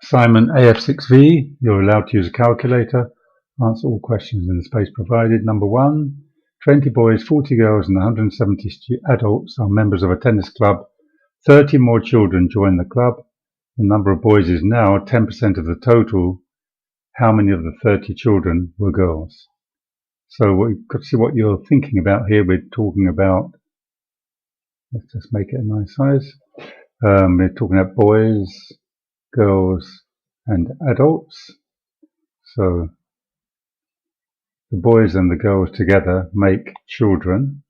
Assignment AF6V, you're allowed to use a calculator. Answer all questions in the space provided. Number 1, 20 boys, 40 girls and 170 adults are members of a tennis club. 30 more children join the club. The number of boys is now 10% of the total. How many of the 30 children were girls? So we've got to see what you're thinking about here. We're talking about, let's just make it a nice size. We're talking about boys, girls and adults. So the boys and the girls together make children,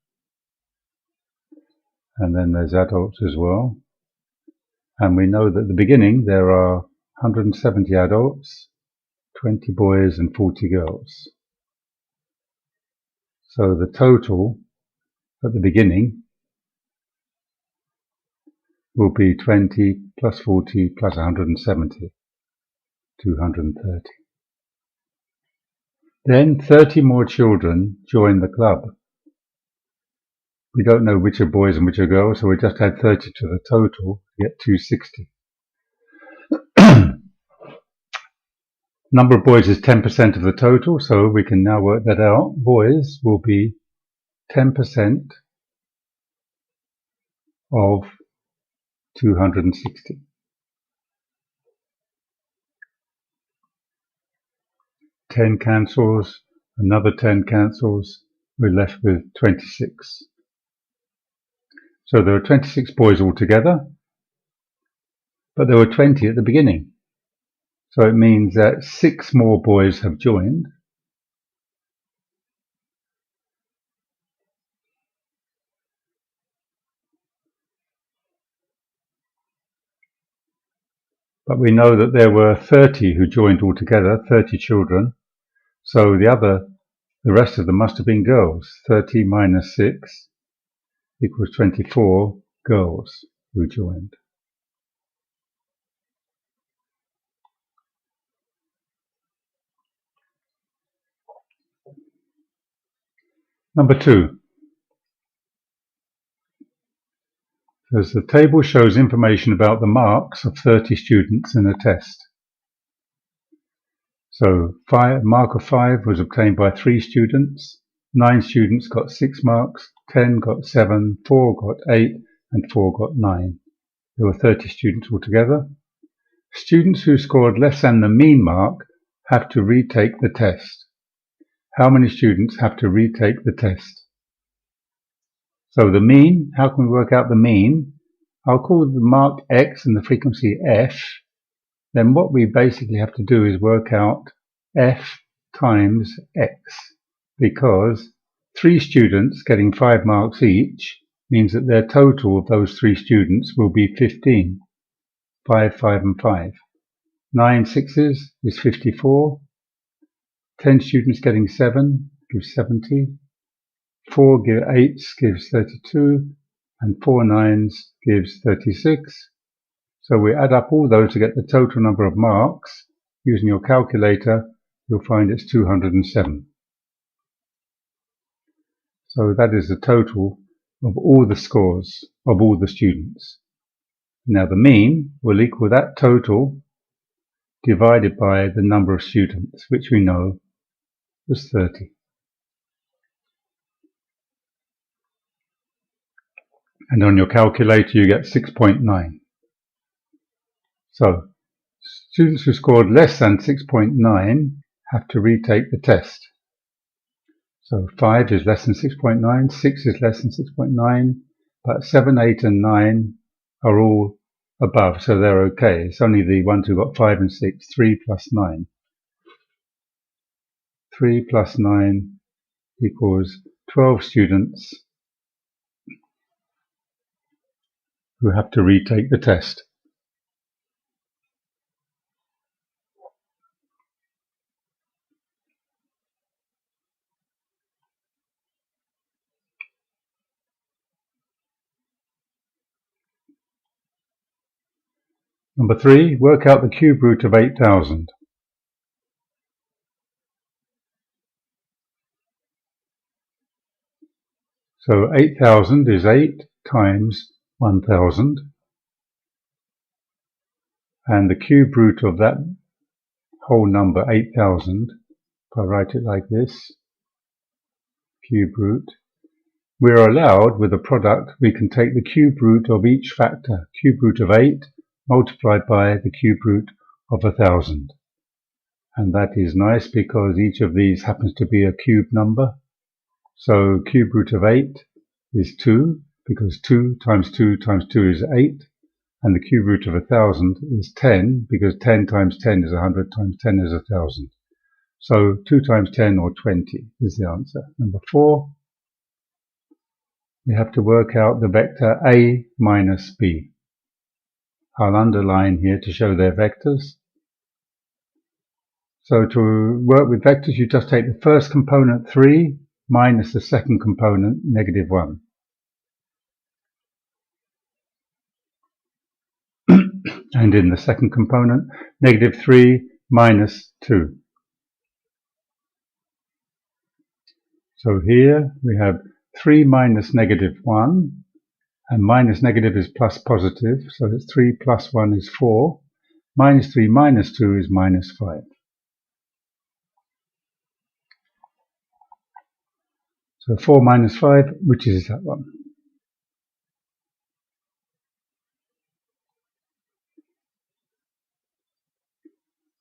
and then there's adults as well. And we know that at the beginning there are 170 adults, 20 boys and 40 girls. So the total at the beginning will be 20 plus 40 plus 170, 230. Then 30 more children join the club. We don't know which are boys and which are girls, so we just add 30 to the total to get 260. Number of boys is 10% of the total, so we can now work that out. Boys will be 10% of 260. 10 cancels, another 10 cancels, we're left with 26. So there are 26 boys altogether, but there were 20 at the beginning. So it means that 6 more boys have joined. But we know that there were 30 who joined altogether, 30 children. So the rest of them must have been girls. 30 minus 6 equals 24 girls who joined. Number 2. As the table shows information about the marks of 30 students in a test. So mark of 5 was obtained by 3 students, 9 students got 6 marks, 10 got 7, 4 got 8 and 4 got 9. There were 30 students altogether. Students who scored less than the mean mark have to retake the test. How many students have to retake the test? So the mean, how can we work out the mean? I'll call the mark X and the frequency F. Then what we basically have to do is work out F times X, because 3 students getting 5 marks each means that their total of those 3 students will be 15. 5, 5 and 5. 9 sixes is 54. 10 students getting 7 gives 70. 4 eights gives 32. And 4 nines gives 36. So we add up all those to get the total number of marks. Using your calculator, you'll find it's 207. So that is the total of all the scores of all the students. Now the mean will equal that total divided by the number of students, which we know was 30. And on your calculator you get 6.9. So students who scored less than 6.9 have to retake the test. So 5 is less than 6.9, 6 is less than 6.9, but 7, 8 and 9 are all above, so they're okay. It's only the ones who got 5 and 6, 3 plus 9. 3 plus 9 equals 12 students who have to retake the test. Number 3, work out the cube root of 8,000. So 8,000 is 8 times 1,000. and the cube root of that whole number, 8,000, if I write it like this, cube root, we're allowed, with a product, we can take the cube root of each factor, cube root of 8 multiplied by the cube root of 1,000. And that is nice because each of these happens to be a cube number. So cube root of 8 is 2, because 2 times 2 times 2 is 8. And the cube root of 1,000 is 10, because 10 times 10 is 100 times 10 is 1,000. So 2 times 10, or 20, is the answer. Number 4, we have to work out the vector A minus B. I'll underline here to show their vectors. So to work with vectors, you just take the first component 3 minus the second component -1. And in the second component, -3 minus 2. So here we have 3 minus -1, and minus negative is plus positive, so it's 3 plus 1 is 4. Minus 3 minus 2 is minus 5. So 4 minus 5, which is that one?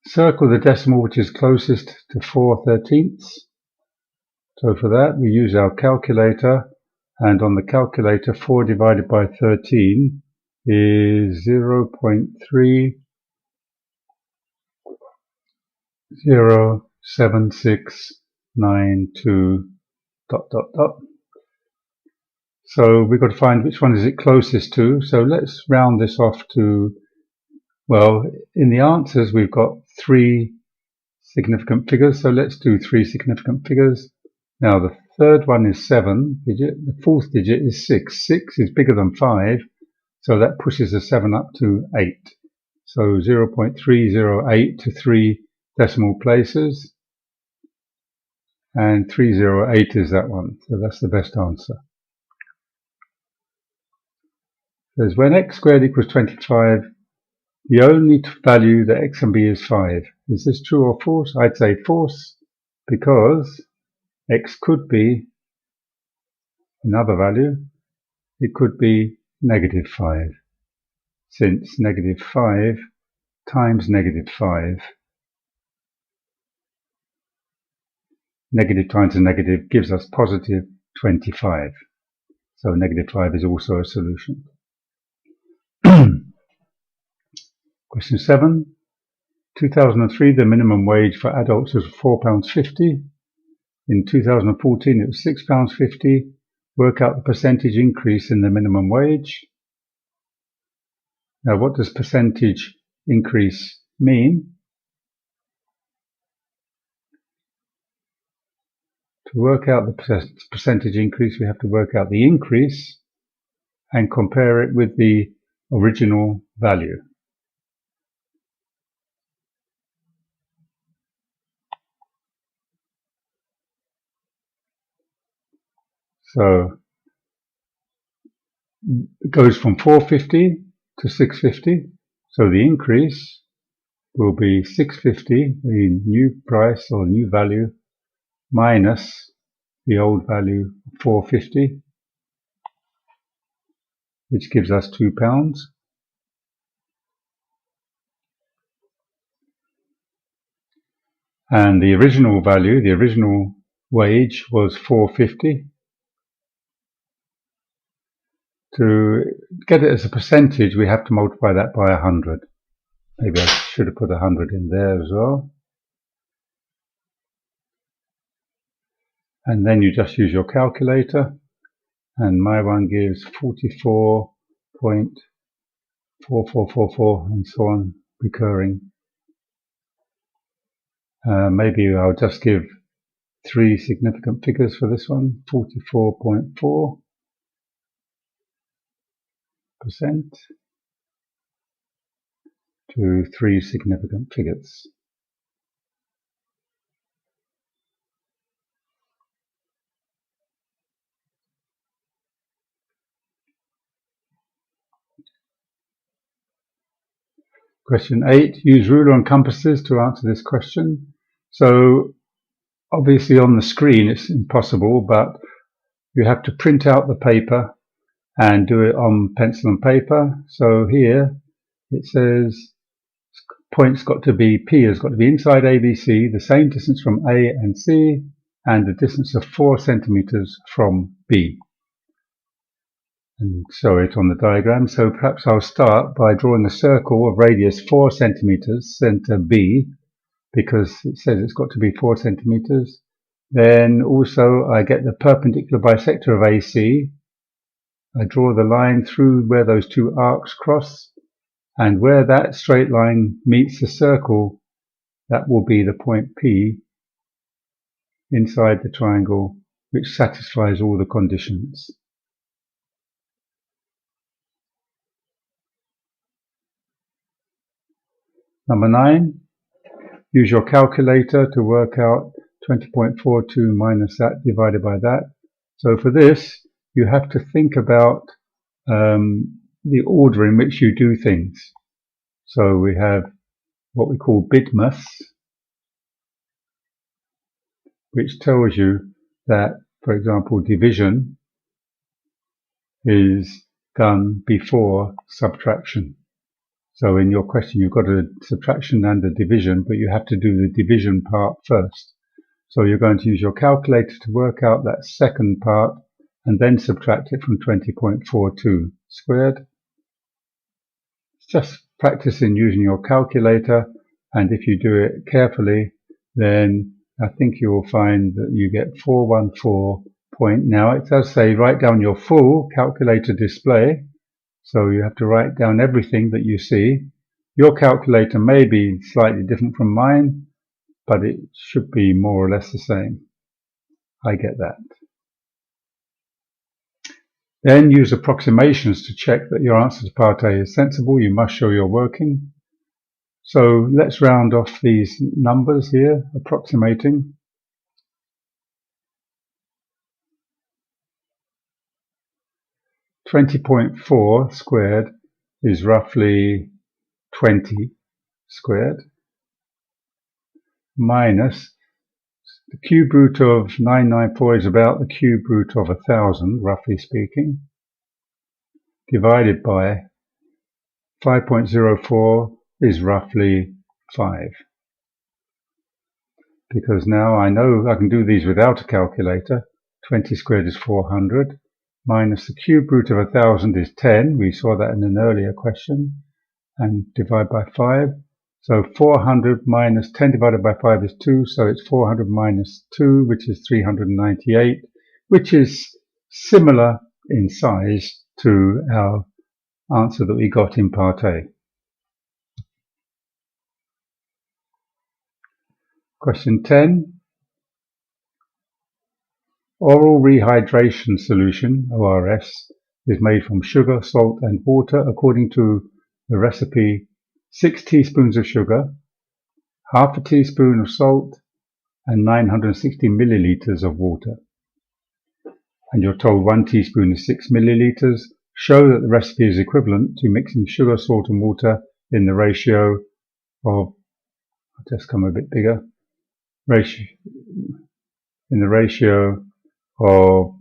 Circle the decimal which is closest to 4/13. So for that we use our calculator, and on the calculator 4 divided by 13 is 0.307692 ... So we've got to find which one is it closest to. So let's round this off to, well, in the answers we've got 3 significant figures, so let's do 3 significant figures. Now the third one is 7 digit, the fourth digit is 6. 6 is bigger than 5, so that pushes the 7 up to 8. So 0.308 to 3 decimal places, and 308 is that one, so that's the best answer. Says when x squared equals 25, the only value that x and b is 5. Is this true or false? I'd say false, because x could be another value. It could be -5, since -5 times -5, negative times a negative gives us positive 25. So -5 is also a solution. Question 7. 2003, the minimum wage for adults was £4.50. In 2014, it was £6.50. Work out the percentage increase in the minimum wage. Now, what does percentage increase mean? To work out the percentage increase, we have to work out the increase and compare it with the original value. So it goes from 450 to 650. So the increase will be 650, the new price or new value, minus the old value 450, which gives us £2. And the original value, the original wage, was 450. To get it as a percentage, we have to multiply that by 100. Maybe I should have put 100 in there as well. And then you just use your calculator, and my one gives 44.4444 and so on, recurring. Maybe I'll just give 3 significant figures for this one. 44.4% to 3 significant figures. Question 8. Use ruler and compasses to answer this question. So obviously on the screen it's impossible, but you have to print out the paper and do it on pencil and paper. So here it says points got to be, P has got to be inside ABC, the same distance from A and C, and the distance of 4 centimeters from B. And show it on the diagram. So perhaps I'll start by drawing a circle of radius 4 centimeters, center B, because it says it's got to be 4 centimeters. Then also I get the perpendicular bisector of AC. I draw the line through where those two arcs cross, and where that straight line meets the circle, that will be the point P inside the triangle, which satisfies all the conditions. Number 9, use your calculator to work out 20.42 minus that divided by that. So for this, you have to think about the order in which you do things. So we have what we call bidmas, which tells you that, for example, division is done before subtraction. So in your question, you've got a subtraction and a division, but you have to do the division part first. So you're going to use your calculator to work out that second part and then subtract it from 20.42 squared. It's just practicing using your calculator, and if you do it carefully, then I think you will find that you get 414 point. Now it does say write down your full calculator display. So you have to write down everything that you see. Your calculator may be slightly different from mine, but it should be more or less the same. I get that. Then use approximations to check that your answer to part A is sensible. You must show you're working. So let's round off these numbers here, approximating. 20.4 squared is roughly 20 squared, minus the cube root of 994 is about the cube root of 1,000, roughly speaking, divided by 5.04 is roughly 5. Because now I know I can do these without a calculator. 20 squared is 400. Minus the cube root of 1,000 is 10. We saw that in an earlier question. And divide by 5. So 400 minus 10 divided by 5 is 2. So it's 400 minus 2, which is 398, which is similar in size to our answer that we got in part A. Question 10. Oral rehydration solution, ORS, is made from sugar, salt and water according to the recipe: 6 teaspoons of sugar, half a teaspoon of salt and 960 milliliters of water. And you're told 1 teaspoon is 6 milliliters. Show that the recipe is equivalent to mixing sugar, salt and water in the ratio of, I'll just come a bit bigger, in the ratio of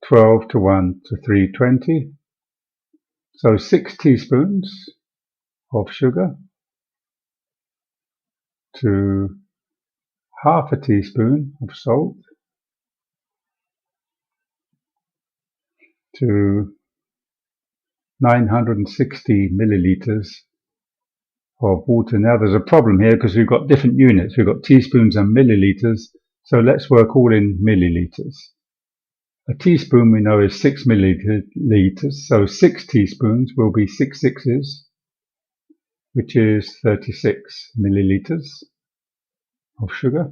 12 to 1 to 320. So 6 teaspoons of sugar to half a teaspoon of salt to 960 milliliters of water. Now there's a problem here because we've got different units. We've got teaspoons and milliliters. So let's work all in milliliters. A teaspoon we know is 6 milliliters, so 6 teaspoons will be 6 sixes, which is 36 milliliters of sugar.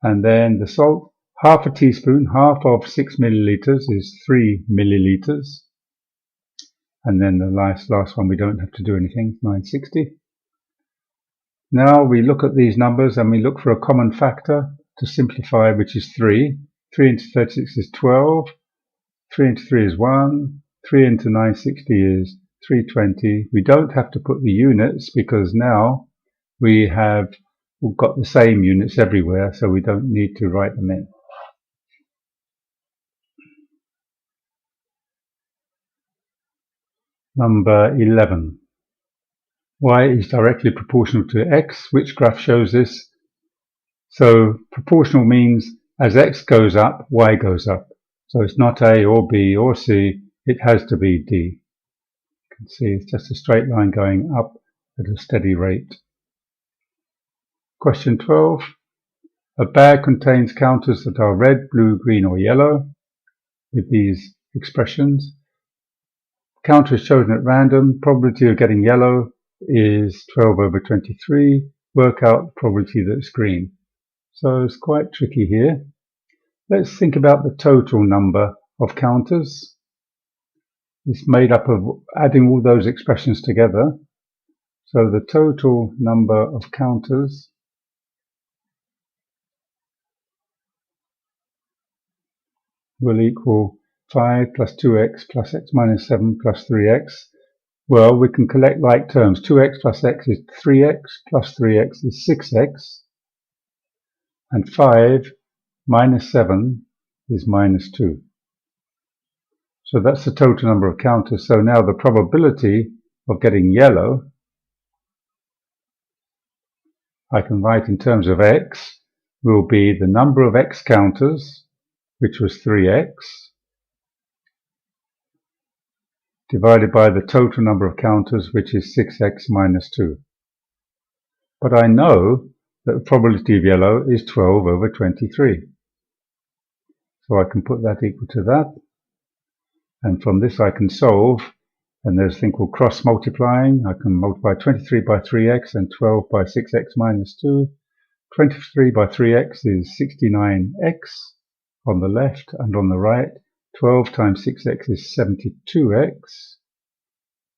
And then the salt, half a teaspoon, half of 6 milliliters is 3 milliliters. And then the last one we don't have to do anything, 960. Now we look at these numbers and we look for a common factor to simplify, which is 3. 3 into 36 is 12, 3 into 3 is 1, 3 into 960 is 320. We don't have to put the units because now we've got the same units everywhere, so we don't need to write them in. Number 11. Y is directly proportional to x. Which graph shows this? So proportional means as x goes up, y goes up. So it's not A or B or C, it has to be D. You can see it's just a straight line going up at a steady rate. Question 12. A bag contains counters that are red, blue, green or yellow with these expressions. Counter is chosen at random. Probability of getting yellow is 12/23. Work out the probability that it's green. So it's quite tricky here. Let's think about the total number of counters. It's made up of adding all those expressions together. So the total number of counters will equal 5 plus 2x plus x minus 7 plus 3x. Well, we can collect like terms. 2x plus x is 3x, plus 3x is 6x, and 5 minus 7 is minus 2. So that's the total number of counters. So now the probability of getting yellow, I can write in terms of x, will be the number of x counters, which was 3x, divided by the total number of counters, which is 6x minus 2. But I know that the probability of yellow is 12/23. So I can put that equal to that. And from this I can solve, and there's a thing called cross multiplying. I can multiply 23 by 3x and 12 by 6x minus 2. 23 by 3x is 69x on the left, and on the right 12 times 6x is 72x,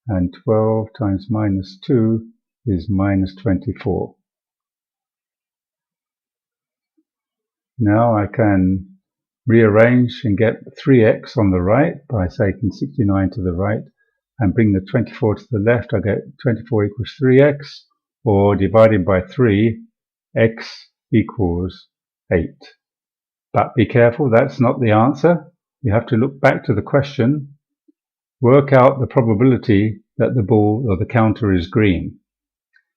and 12 times minus 2 is minus 24. Now I can rearrange and get 3x on the right by taking 69 to the right and bring the 24 to the left. I get 24 equals 3x, or divided by 3, x equals 8. But be careful, that's not the answer. You have to look back to the question, work out the probability that the ball or the counter is green.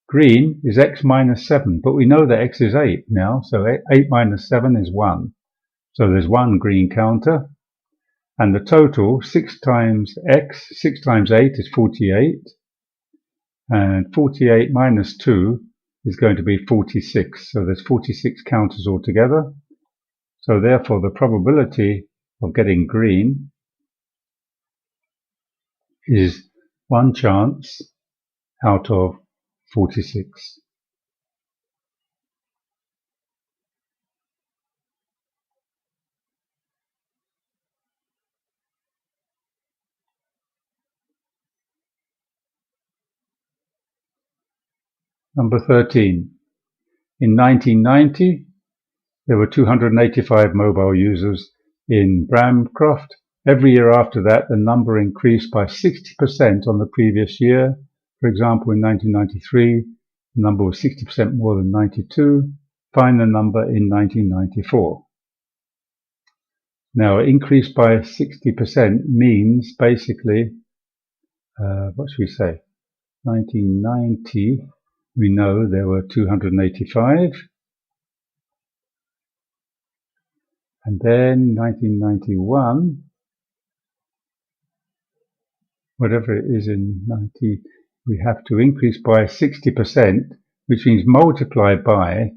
Green is x minus 7, but we know that x is 8 now, so 8 minus 7 is 1. So there's one green counter, and the total 6 times x, 6 times 8 is 48, and 48 minus 2 is going to be 46. So there's 46 counters altogether. So therefore the probability of getting green is 1 chance out of 46. Number 13. In 1990, there were 285 mobile users in Bramcroft. Every year after that, the number increased by 60% on the previous year. For example, in 1993, the number was 60% more than 92. Find the number in 1994. Now, increased by 60% means basically, what should we say? 1990, we know there were 285. And then 1991, whatever it is in 90, we have to increase by 60%, which means multiply by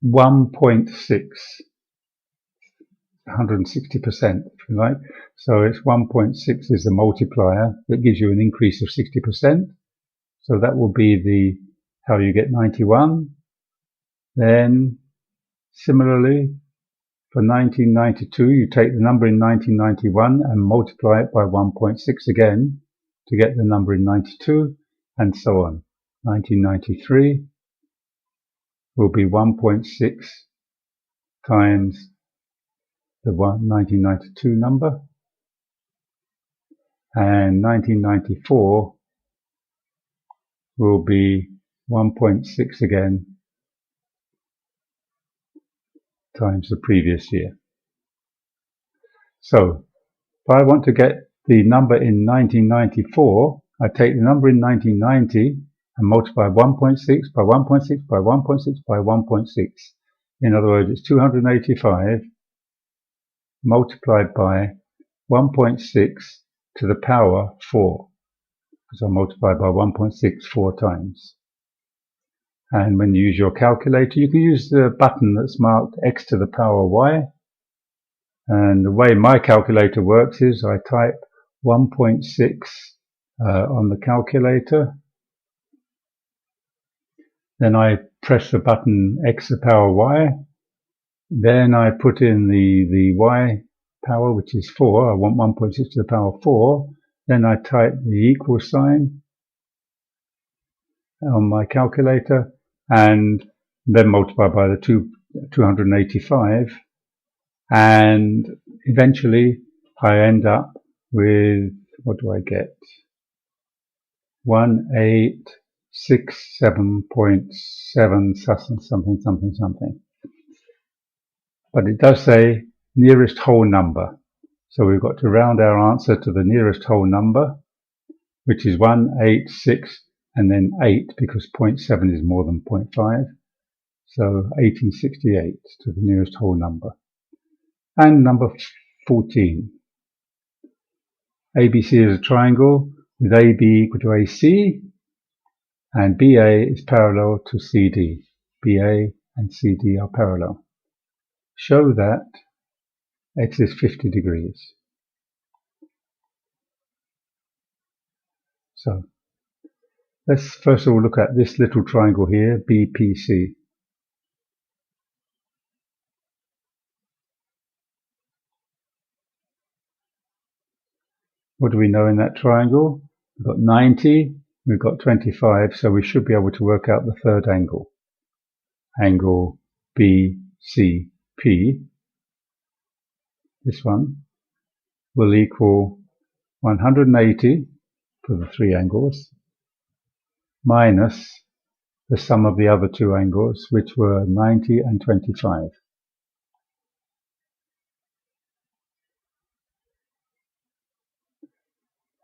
1.6, 160%, if you like. So it's 1.6 is the multiplier that gives you an increase of 60%. So that will be how you get 91. Then similarly, for 1992, you take the number in 1991 and multiply it by 1.6 again to get the number in 92, and so on. 1993 will be 1.6 times the 1992 number, and 1994 will be 1.6 again times the previous year. So if I want to get the number in 1994, I take the number in 1990 and multiply 1.6 by 1.6 by 1.6 by 1.6. In other words, it's 285 multiplied by 1.6 to the power 4, because I multiplied by 1.6 4 times. And when you use your calculator, you can use the button that's marked x to the power y. And the way my calculator works is I type 1.6 on the calculator. Then I press the button x to the power y. Then I put in the y power, which is 4. I want 1.6 to the power 4. Then I type the equal sign on my calculator and then multiply by the 285. And eventually I end up with, what do I get? 1867.7 something something something. But it does say nearest whole number. So we've got to round our answer to the nearest whole number, which is 186 and then 8, because 0.7 is more than 0.5. So 1868 to the nearest whole number. And number 14. ABC is a triangle with AB equal to AC, and BA is parallel to CD. BA and CD are parallel. Show that x is 50 degrees. So let's first of all look at this little triangle here, BPC. What do we know in that triangle? We've got 90, we've got 25, so we should be able to work out the third angle. Angle BCP, this one, will equal 180 for the three angles, minus the sum of the other two angles, which were 90 and 25.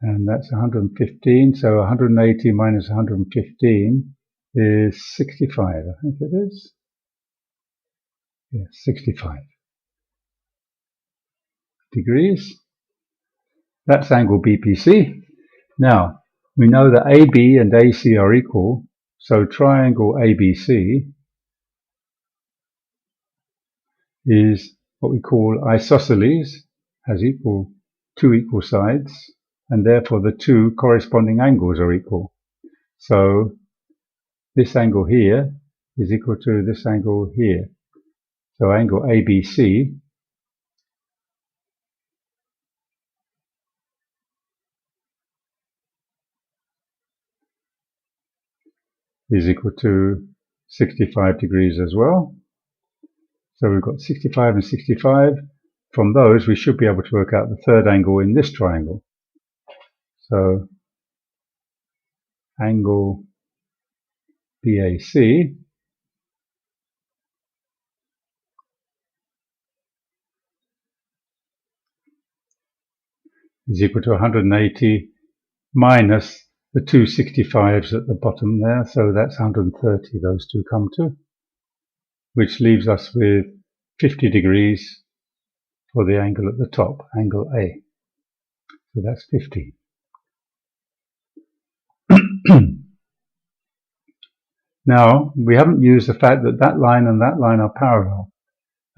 And that's 115, so 180 minus 115 is 65, I think it is. Yes, 65 degrees. That's angle BPC. Now, we know that AB and AC are equal, so triangle ABC is what we call isosceles, has two equal sides, and therefore the two corresponding angles are equal. So this angle here is equal to this angle here. So angle ABC is equal to 65 degrees as well. So we've got 65 and 65. From those, we should be able to work out the third angle in this triangle. So angle BAC is equal to 180 minus the two 65s at the bottom there, so that's 130 those two come to, which leaves us with 50 degrees for the angle at the top, angle A. So that's 50. Now, we haven't used the fact that that line and that line are parallel.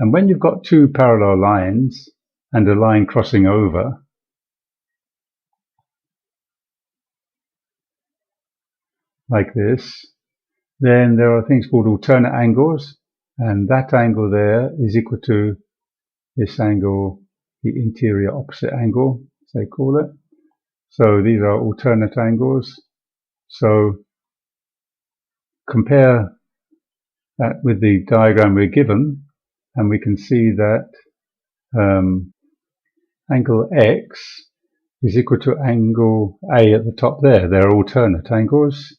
And when you've got two parallel lines and a line crossing over, like this, then there are things called alternate angles, and that angle there is equal to this angle, the interior opposite angle, as they call it. So these are alternate angles. So compare that with the diagram we're given, and we can see that angle X is equal to angle A at the top there. They're alternate angles.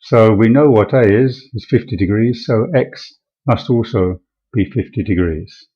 So we know what A is 50 degrees, so X must also be 50 degrees.